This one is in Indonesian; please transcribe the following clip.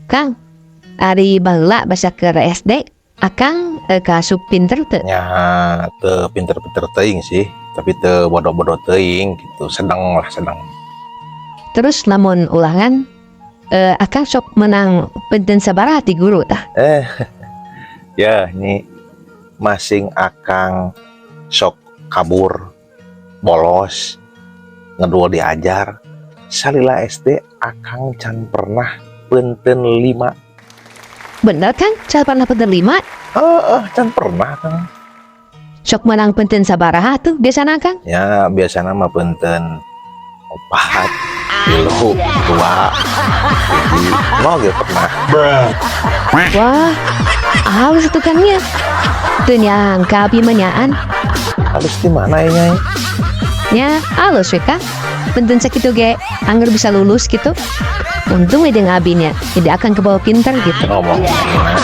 Kang, ari baheula basa ke SD, akang kaasup pinter teu? Ya teu pinter-pinter teuing sih, tapi teu bodoh-bodoh teuing gitu, sedang lah sedang. Terus lamun ulangan, akang sok menang penten sabaraha ti guru tah? Ya ini masing akang sok kabur, bolos, ngedua diajar. Salila SD akang can pernah penten 5. Bener Kang, can pernah penten 5? Can pernah Kang. Sok menang penten sabaraha tuh biasana Kang? Ya biasanya mah penten 4, 3, 2, jadi mau gak pernah. Wah, halus tuh Kang ya. Teu nyangka abi menyaan. Harus di mana ya Nyai? Ya, halus we Kang. Penten sakitu ge, angger bisa lulus gitu. Untung we dengan abinya, tidak akan kebawa pintar gitu. Ngomong gimana?